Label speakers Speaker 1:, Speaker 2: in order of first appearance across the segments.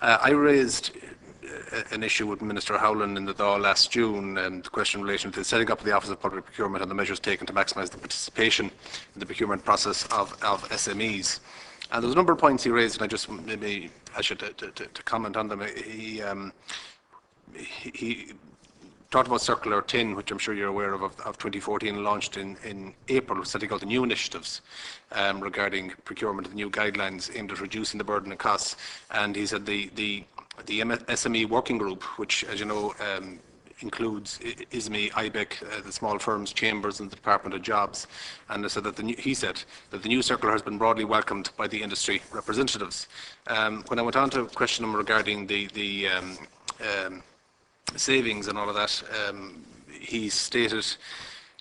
Speaker 1: I raised an issue with Minister Howland in the Dáil last June, and the question in relation to the setting up of the Office of Public Procurement and the measures taken to maximise the participation in the procurement process of SMEs. And there was a number of points he raised, and I just maybe I should to comment on them. He talked about Circular 10, which I'm sure you're aware of 2014, launched in April, setting out the new initiatives regarding procurement of new guidelines aimed at reducing the burden and costs. And he said the SME working group, which, as you know, includes ISME, IBEC, the small firms, chambers, and the Department of Jobs. And he said that the new circular has been broadly welcomed by the industry representatives. When I went on to question him regarding the savings and all of that, he stated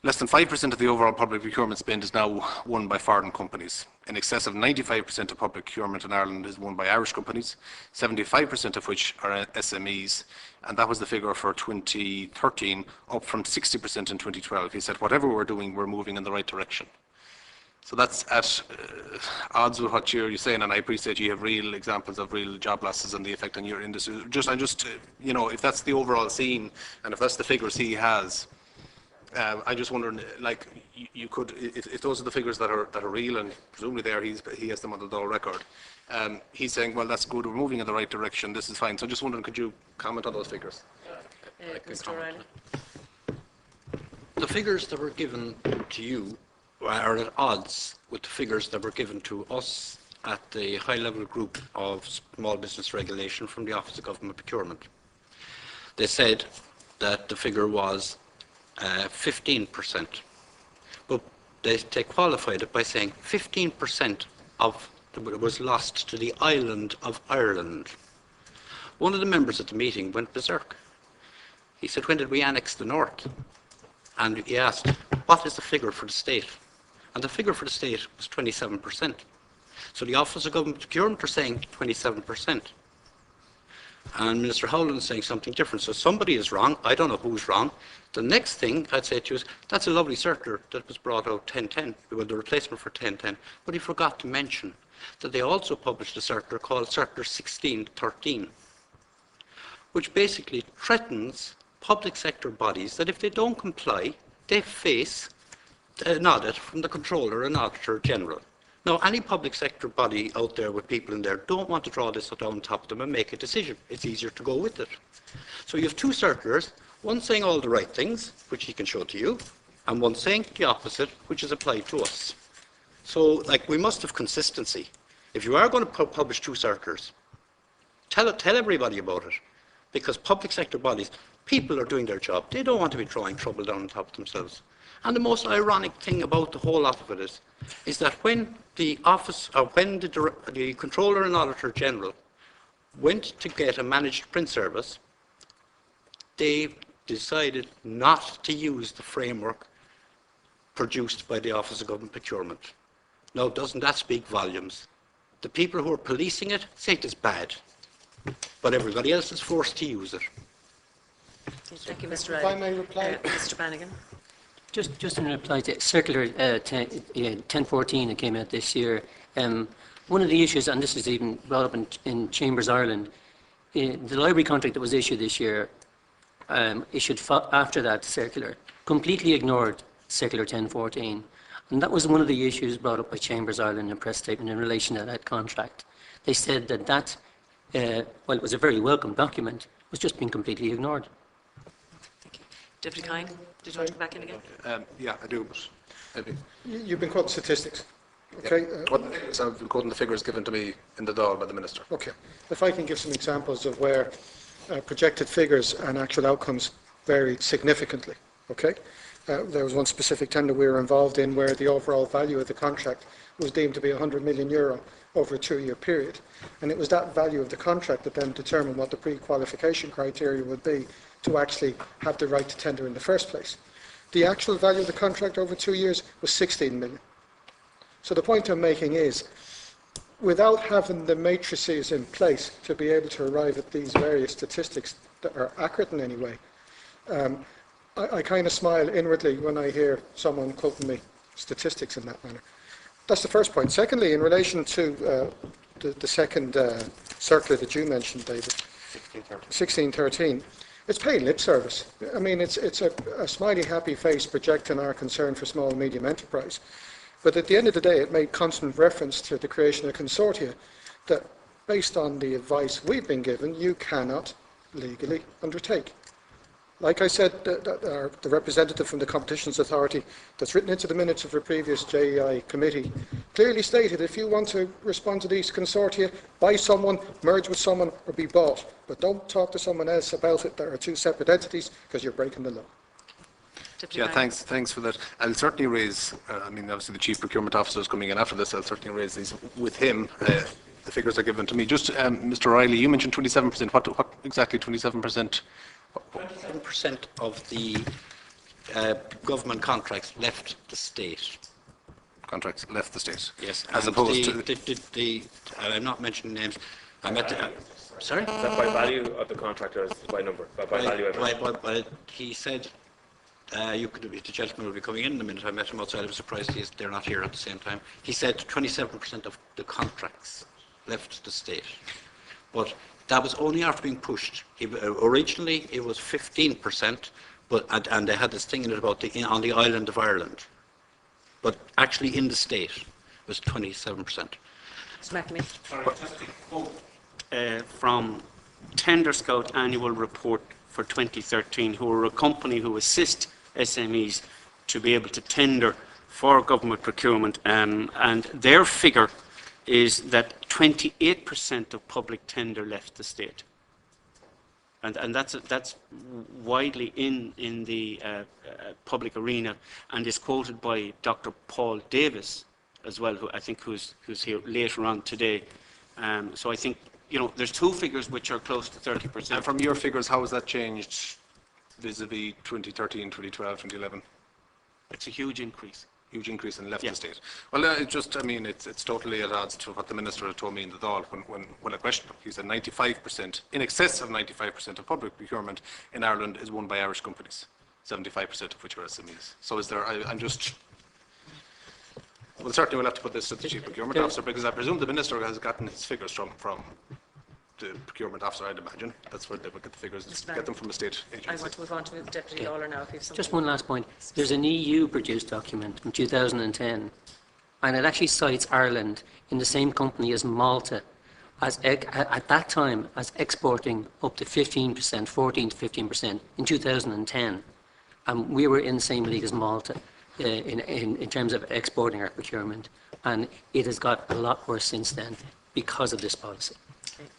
Speaker 1: less than 5% of the overall public procurement spend is now won by foreign companies. In excess of 95% of public procurement in Ireland is won by Irish companies, 75% of which are SMEs, and that was the figure for 2013, up from 60% in 2012. He said, whatever we're doing, we're moving in the right direction. So that's at odds with what you're saying, and I appreciate you have real examples of real job losses and the effect on your industry. You know, if that's the overall scene, and if that's the figures he has, I just wondering, like, you could, if those are the figures that are real, and presumably there he has them on the Dáil record. He's saying, well, that's good. We're moving in the right direction. This is fine. So just wondering, could you comment on those figures?
Speaker 2: Mr. O'Reilly.
Speaker 3: The figures that were given to you are at odds with the figures that were given to us at the high-level group of small business regulation from the Office of Government Procurement. They said that the figure was 15%, but they qualified it by saying 15% of was lost to the island of Ireland. One of the members at the meeting went berserk. He said, when did we annex the North? And he asked, what is the figure for the state? And the figure for the state was 27%. So the Office of Government Procurement are saying 27%. And Minister Howland is saying something different. So somebody is wrong. I don't know who's wrong. The next thing I'd say to you is, that's a lovely circular that was brought out 1010, with the replacement for 1010. But he forgot to mention that they also published a circular called Circular 1613, which basically threatens public sector bodies that if they don't comply, they face an audit from the Controller and Auditor General. Now, any public sector body out there with people in there don't want to draw this down on top of them and make a decision. It's easier to go with it. So you have two circulars, one saying all the right things, which he can show to you, and one saying the opposite, which is applied to us. So, like, we must have consistency. If you are going to publish two circulars, tell everybody about it, because public sector bodies, people are doing their job. They don't want to be drawing trouble down on top of themselves. And the most ironic thing about the whole lot of it is that when the office, or when the Controller and Auditor General went to get a managed print service, they decided not to use the framework produced by the Office of Government Procurement. Now, doesn't that speak volumes? The people who are policing it say it is bad, but everybody else is forced to use it.
Speaker 2: Thank you, Mr. Riley.
Speaker 4: If I may reply.
Speaker 2: Mr. Bannigan.
Speaker 5: Just in reply to Circular 1014 that came out this year, one of the issues, and this is even brought up in Chambers Ireland, the library contract that was issued this year, issued after that circular, completely ignored Circular 1014. And that was one of the issues brought up by Chambers Ireland in a press statement in relation to that contract. They said that well, it was a very welcome document, was just being completely ignored.
Speaker 2: Thank you. Deputy Kyne, did you want to come back in again?
Speaker 1: Yeah, I do, but maybe.
Speaker 4: You've been quoting statistics. Okay.
Speaker 1: So I've been quoting the figures given to me in the Dáil by the Minister.
Speaker 4: Okay. If I can give some examples of where projected figures and actual outcomes varied significantly. Okay. There was one specific tender we were involved in where the overall value of the contract was deemed to be €100 million over a 2-year period. And it was that value of the contract that then determined what the pre-qualification criteria would be to actually have the right to tender in the first place. The actual value of the contract over 2 years was 16 million. So the point I'm making is, without having the matrices in place to be able to arrive at these various statistics that are accurate in any way, I kind of smile inwardly when I hear someone quoting me statistics in that manner. That's the first point. Secondly, in relation to the second circular that you mentioned, David, 1613, it's paying lip service. I mean, it's a smiley, happy face projecting our concern for small and medium enterprise. But at the end of the day, it made constant reference to the creation of consortia that, based on the advice we've been given, you cannot legally undertake. Like I said, the representative from the Competitions Authority that's written into the minutes of the previous JEI committee clearly stated if you want to respond to these consortia, buy someone, merge with someone or be bought. But don't talk to someone else about it. There are two separate entities because you're breaking the law.
Speaker 2: Deputy
Speaker 1: Yeah,
Speaker 2: Kyne.
Speaker 1: thanks for that. I'll certainly raise, I mean, obviously the Chief Procurement Officer is coming in after this. I'll certainly raise these with him. The figures are given to me. Just, Mr. Riley, you mentioned 27%. What exactly 27%?
Speaker 3: 27% of the government contracts left the state.
Speaker 1: Contracts left the state.
Speaker 3: Yes,
Speaker 1: As
Speaker 3: and
Speaker 1: opposed
Speaker 3: I'm not mentioning names. I met. Sorry.
Speaker 6: Is that by value of the contract or is it by number? By value.
Speaker 3: Well, he said the gentleman will be coming in a minute. I met him outside. I was surprised they're not here at the same time. He said 27% of the contracts left the state, but that was only after being pushed. Originally, it was 15%, and they had this thing in it about on the island of Ireland, but actually in the state it was 27%.
Speaker 2: Mr. McNamee.
Speaker 7: From Tender Scout annual report for 2013, who are a company who assist SMEs to be able to tender for government procurement, and their figure is that 28% of public tender left the state, and that's widely in the public arena, and is quoted by Dr. Paul Davis as well, who I think who's here later on today. So I think there's two figures which are close to 30%.
Speaker 1: And from your figures, how has that changed vis-a-vis 2013, 2012, 2011?
Speaker 7: It's a huge increase.
Speaker 1: Huge increase in left
Speaker 7: Yeah.
Speaker 1: the state. Well, it's totally at odds to what the Minister had told me in the Dáil when I questioned him. He said 95%, in excess of 95% of public procurement in Ireland is won by Irish companies, 75% of which are SMEs. So is there, well, certainly we'll have to put this to the Chief Procurement Officer, because I presume the Minister has gotten his figures from the Procurement Officer, I'd imagine. That's where they would get the figures, get them from a state agency.
Speaker 2: I want to move on to Deputy Lawler now if you have something.
Speaker 5: Just one last point. There's an EU-produced document from 2010, and it actually cites Ireland in the same company as Malta, at that time, as exporting up to 15%, 14 to 15% in 2010. And we were in the same league as Malta in terms of exporting our procurement, and it has got a lot worse since then because of this policy.